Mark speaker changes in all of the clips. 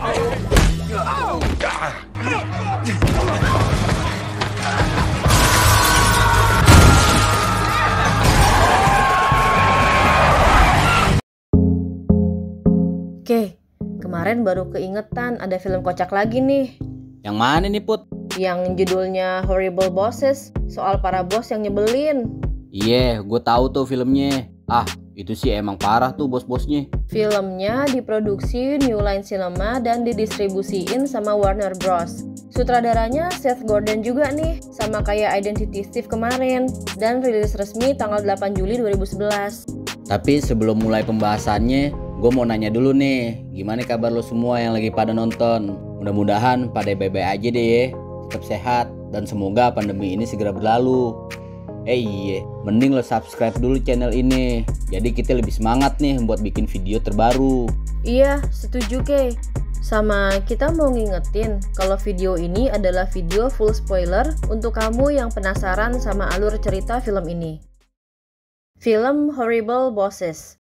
Speaker 1: Oke, kemarin baru keingetan ada film kocak lagi nih.
Speaker 2: Yang mana nih, Put?
Speaker 1: Yang judulnya Horrible Bosses, soal para bos yang nyebelin.
Speaker 2: Iya, gue tahu tuh filmnya. Ah, itu sih emang parah tuh bos-bosnya.
Speaker 1: Filmnya diproduksi New Line Cinema dan didistribusiin sama Warner Bros. Sutradaranya Seth Gordon juga nih, sama kayak Identity Thief kemarin. Dan rilis resmi tanggal 8 Juli 2011.
Speaker 2: Tapi sebelum mulai pembahasannya, gue mau nanya dulu nih, gimana kabar lo semua yang lagi pada nonton? Mudah-mudahan pada baik-baik aja deh ya, tetap sehat, dan semoga pandemi ini segera berlalu. Iya, mending lo subscribe dulu channel ini, jadi kita lebih semangat nih buat bikin video terbaru.
Speaker 1: Iya, setuju Kay. Sama kita mau ngingetin kalau video ini adalah video full spoiler untuk kamu yang penasaran sama alur cerita film ini. Film Horrible Bosses.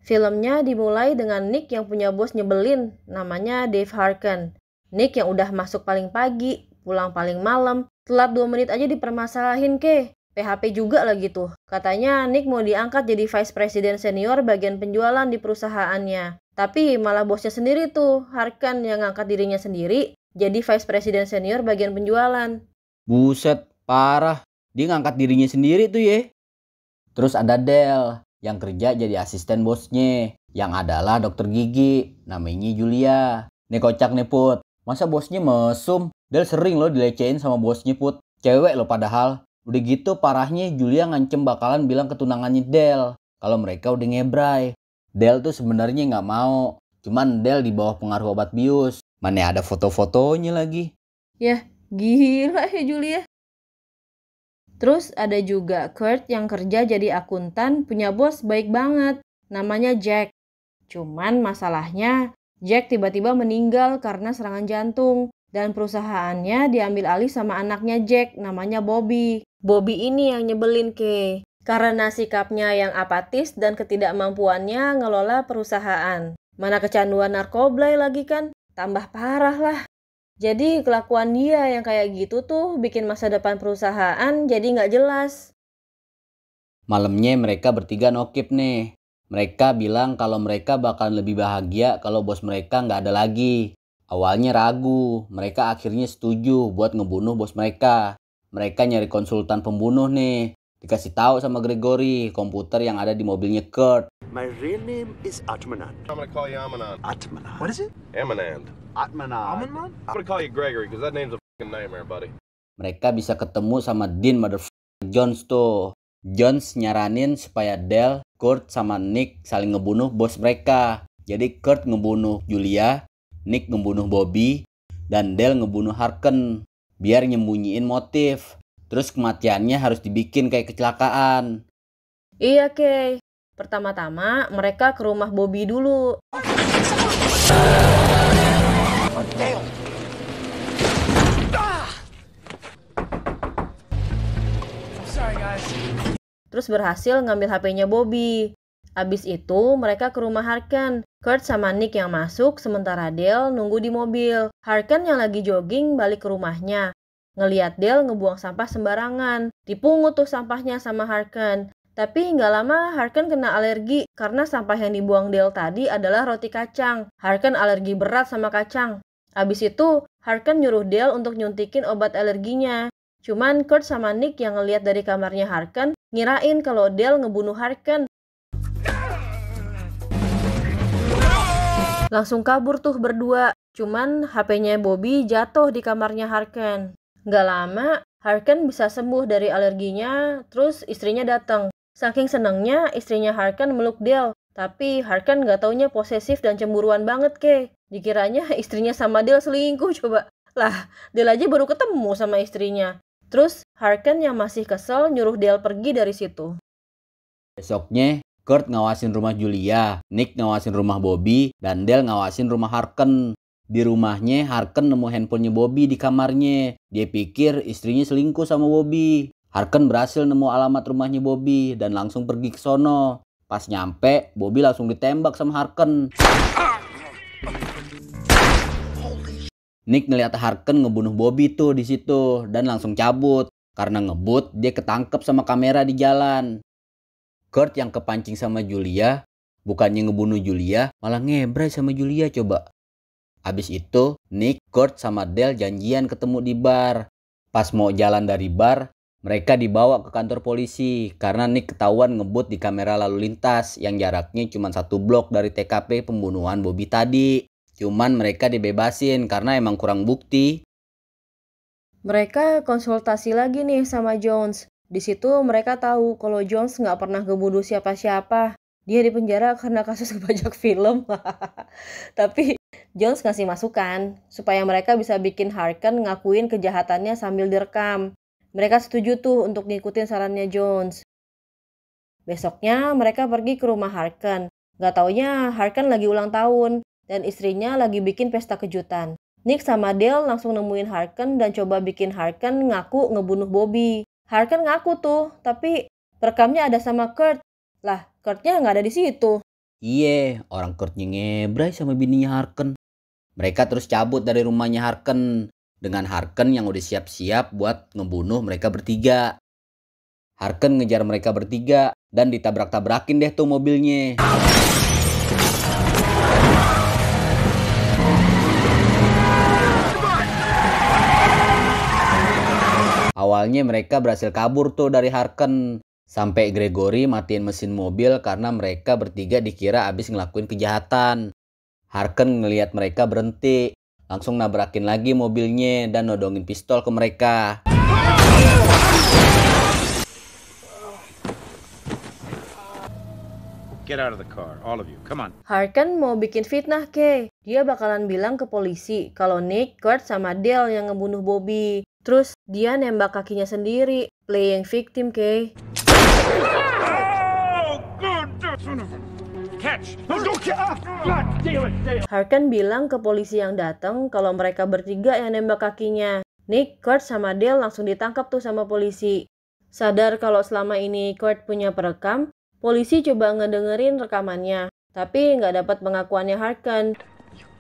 Speaker 1: Filmnya dimulai dengan Nick yang punya bos nyebelin, namanya Dave Harken. Nick yang udah masuk paling pagi, pulang paling malam, telat 2 menit aja dipermasalahin ke. PHP juga lagi tuh. Katanya Nick mau diangkat jadi Vice President Senior bagian penjualan di perusahaannya. Tapi malah bosnya sendiri tuh, Harken yang ngangkat dirinya sendiri jadi Vice President Senior bagian penjualan.
Speaker 2: Buset, parah. Dia ngangkat dirinya sendiri tuh ya. Terus ada Del yang kerja jadi asisten bosnya, yang adalah dokter gigi, namanya Julia. Nih kocak nih Put, masa bosnya mesum? Del sering loh dilecehin sama bosnya Put, cewek loh padahal. Udah gitu parahnya Julia ngancem bakalan bilang ke tunangannya Del kalau mereka udah ngebrai. Del tuh sebenarnya nggak mau, cuman Del di bawah pengaruh obat bius. Mana ada foto-fotonya lagi.
Speaker 1: Yah, gila ya Julia. Terus ada juga Kurt yang kerja jadi akuntan, punya bos baik banget, namanya Jack. Cuman masalahnya, Jack tiba-tiba meninggal karena serangan jantung. Dan perusahaannya diambil alih sama anaknya Jack, namanya Bobby. Bobby ini yang nyebelin ke, karena sikapnya yang apatis dan ketidakmampuannya ngelola perusahaan. Mana kecanduan narkoba lagi kan, tambah parah lah. Jadi kelakuan dia yang kayak gitu tuh bikin masa depan perusahaan jadi nggak jelas.
Speaker 2: Malamnya mereka bertiga nokip nih. Mereka bilang kalau mereka bakal lebih bahagia kalau bos mereka nggak ada lagi. Awalnya ragu, mereka akhirnya setuju buat ngebunuh bos mereka. Mereka nyari konsultan pembunuh nih. Dikasih tahu sama Gregory, komputer yang ada di mobilnya Kurt.
Speaker 3: My real name is Atmanand.
Speaker 4: I'm gonna call you Amanand.
Speaker 3: Atmanand. What is it?
Speaker 4: Amanand.
Speaker 3: Atmanand.
Speaker 4: I'm gonna call you Gregory because that name's a fucking nightmare, buddy.
Speaker 2: Mereka bisa ketemu sama Dean Motherfucker Jones tuh. Jones nyaranin supaya Del, Kurt, sama Nick saling ngebunuh bos mereka. Jadi Kurt ngebunuh Julia, Nick ngebunuh Bobby, dan Del ngebunuh Harken. Biar nyembunyiin motif. Terus kematiannya harus dibikin kayak kecelakaan.
Speaker 1: Iya Kay. Pertama-tama mereka ke rumah Bobby dulu. Terus berhasil ngambil HP-nya Bobby. Abis itu mereka ke rumah Harken. Kurt sama Nick yang masuk, sementara Del nunggu di mobil. Harken yang lagi jogging balik ke rumahnya. Ngeliat Del ngebuang sampah sembarangan. Dipungut tuh sampahnya sama Harken. Tapi nggak lama Harken kena alergi karena sampah yang dibuang Del tadi adalah roti kacang. Harken alergi berat sama kacang. Abis itu Harken nyuruh Del untuk nyuntikin obat alerginya. Cuman Kurt sama Nick yang ngeliat dari kamarnya Harken ngirain kalau Del ngebunuh Harken. Langsung kabur tuh berdua. Cuman HP-nya Bobby jatuh di kamarnya Harken. Nggak lama Harken bisa sembuh dari alerginya. Terus istrinya datang. Saking senangnya istrinya Harken meluk Del. Tapi Harken nggak taunya posesif dan cemburuan banget ke. Dikiranya istrinya sama Del selingkuh coba. Lah, Del aja baru ketemu sama istrinya. Terus Harken yang masih kesel nyuruh Del pergi dari situ.
Speaker 2: Besoknya Kurt ngawasin rumah Julia, Nick ngawasin rumah Bobby, dan Del ngawasin rumah Harken. Di rumahnya Harken nemu handphonenya Bobby di kamarnya. Dia pikir istrinya selingkuh sama Bobby. Harken berhasil nemu alamat rumahnya Bobby dan langsung pergi ke sono. Pas nyampe, Bobby langsung ditembak sama Harken. Nick ngeliat Harken ngebunuh Bobby tuh di situ dan langsung cabut. Karena ngebut, dia ketangkep sama kamera di jalan. Kurt yang kepancing sama Julia, bukannya ngebunuh Julia, malah ngebray sama Julia coba. Abis itu, Nick, Kurt, sama Dale janjian ketemu di bar. Pas mau jalan dari bar, mereka dibawa ke kantor polisi karena Nick ketahuan ngebut di kamera lalu lintas yang jaraknya cuma 1 blok dari TKP pembunuhan Bobby tadi. Cuman mereka dibebasin karena emang kurang bukti.
Speaker 1: Mereka konsultasi lagi nih sama Jones. Di situ mereka tahu kalau Jones nggak pernah ngebunuh siapa-siapa. Dia dipenjara karena kasus ngebajak film. Tapi Jones ngasih masukan supaya mereka bisa bikin Harken ngakuin kejahatannya sambil direkam. Mereka setuju tuh untuk ngikutin sarannya Jones. Besoknya mereka pergi ke rumah Harken. Gak taunya Harken lagi ulang tahun dan istrinya lagi bikin pesta kejutan. Nick sama Dale langsung nemuin Harken dan coba bikin Harken ngaku ngebunuh Bobby. Harken ngaku tuh, tapi perekamnya ada sama Kurt. Lah, Kurtnya nggak ada di situ.
Speaker 2: Iye, orang Kurtnya ngebray sama bininya Harken. Mereka terus cabut dari rumahnya Harken dengan Harken yang udah siap-siap buat ngebunuh mereka bertiga. Harken ngejar mereka bertiga dan ditabrak-tabrakin deh tuh mobilnya. Awalnya mereka berhasil kabur tuh dari Harken. Sampai Gregory matiin mesin mobil karena mereka bertiga dikira abis ngelakuin kejahatan. Harken ngelihat mereka berhenti, langsung nabrakin lagi mobilnya dan nodongin pistol ke mereka.
Speaker 5: Get out of the car, all of you. Come on.
Speaker 1: Harken mau bikin fitnah, Kay. Dia bakalan bilang ke polisi kalau Nick, Kurt, sama Dale yang ngebunuh Bobby. Terus dia nembak kakinya sendiri, playing victim, Kay.
Speaker 5: Catch!
Speaker 1: Harken bilang ke polisi yang datang kalau mereka bertiga yang nembak kakinya. Nick, Kurt, sama Dale langsung ditangkap tuh sama polisi. Sadar kalau selama ini Kurt punya perekam, polisi coba ngedengerin rekamannya, tapi nggak dapat pengakuannya Harken.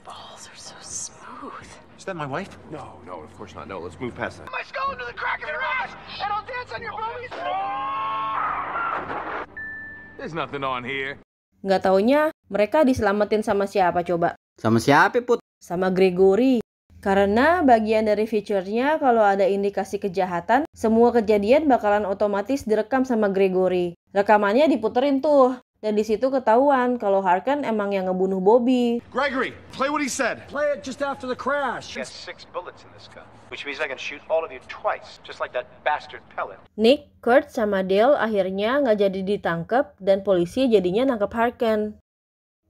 Speaker 3: Balls are so smooth.
Speaker 5: Is that my wife?
Speaker 4: No, of course not. No, let's move past that.
Speaker 3: My skull into the crack of your ass, and I'll dance on your boobies.
Speaker 5: There's nothing on here.
Speaker 1: Nggak taunya mereka diselamatin sama siapa coba?
Speaker 2: Sama siapa, Put?
Speaker 1: Sama Gregory. Karena bagian dari feature-nya kalau ada indikasi kejahatan, semua kejadian bakalan otomatis direkam sama Gregory. Rekamannya diputerin tuh. Dan di situ ketahuan kalau Harken emang yang ngebunuh Bobby.
Speaker 4: Gregory, play what he said.
Speaker 3: Play it just after the crash.
Speaker 6: He has 6 bullets in this gun, which means I can shoot all of you twice, just like that bastard pellet.
Speaker 1: Nick, Kurt, sama Dale akhirnya nggak jadi ditangkap dan polisi jadinya nangkep Harken.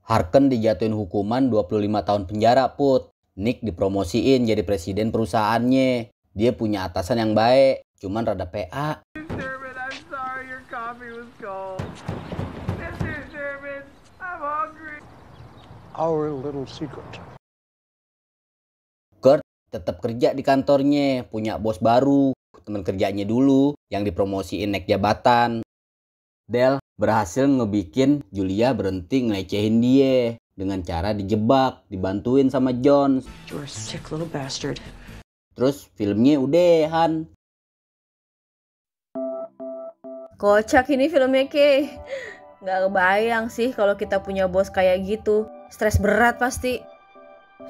Speaker 2: Harken dijatuhin hukuman 25 tahun penjara, Put. Nick dipromosiin jadi presiden perusahaannya. Dia punya atasan yang baik, cuman rada PA.
Speaker 7: Sherman, I'm sorry your coffee was cold. Mr. Sherman, I'm hungry.
Speaker 3: Our little secret.
Speaker 2: Kurt tetap kerja di kantornya, punya bos baru, teman kerjanya dulu yang dipromosiin naik jabatan. Dale berhasil ngebikin Julia berhenti ngelecehin dia dengan cara dijebak, dibantuin sama Jones.
Speaker 8: You're a sick little bastard.
Speaker 2: Terus filmnya udahan.
Speaker 1: Kocak ini filmnya, Kay. Nggak kebayang sih kalau kita punya bos kayak gitu. Stres berat pasti.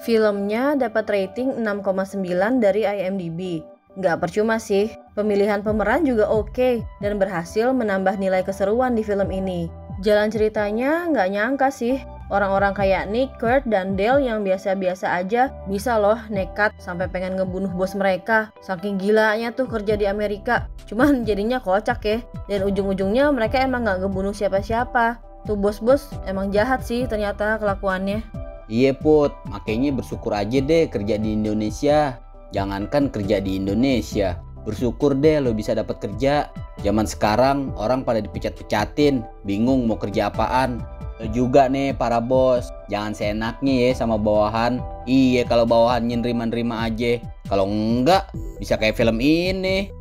Speaker 1: Filmnya dapat rating 6,9 dari IMDb. Nggak percuma sih, pemilihan pemeran juga oke dan berhasil menambah nilai keseruan di film ini. Jalan ceritanya nggak nyangka sih, orang-orang kayak Nick, Kurt, dan Dale yang biasa-biasa aja bisa loh nekat sampai pengen ngebunuh bos mereka. Saking gilanya tuh kerja di Amerika. Cuman jadinya kocak ya, dan ujung-ujungnya mereka emang nggak ngebunuh siapa-siapa. Tuh bos-bos emang jahat sih ternyata kelakuannya.
Speaker 2: Iya Put, makanya bersyukur aja deh kerja di Indonesia. Jangankan kerja di Indonesia, bersyukur deh lo bisa dapat kerja. Zaman sekarang orang pada dipecat-pecatin, bingung mau kerja apaan. Lo juga nih para bos, jangan seenaknya ya sama bawahan. Iya kalau bawahannya nerima-nerima aja, kalau enggak bisa kayak film ini.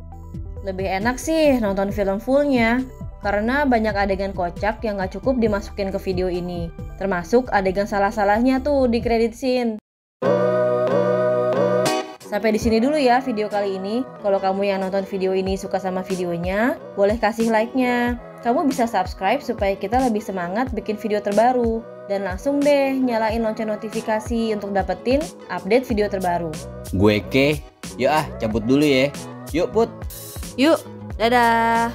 Speaker 1: Lebih enak sih nonton film fullnya, karena banyak adegan kocak yang gak cukup dimasukin ke video ini. Termasuk adegan salah-salahnya tuh di credit scene. Sampai di sini dulu ya video kali ini. Kalau kamu yang nonton video ini suka sama videonya, boleh kasih like-nya. Kamu bisa subscribe supaya kita lebih semangat bikin video terbaru. Dan langsung deh nyalain lonceng notifikasi untuk dapetin update video terbaru.
Speaker 2: Gue Ke, yuk cabut dulu ya. Yuk Put.
Speaker 1: Yuk, dadah!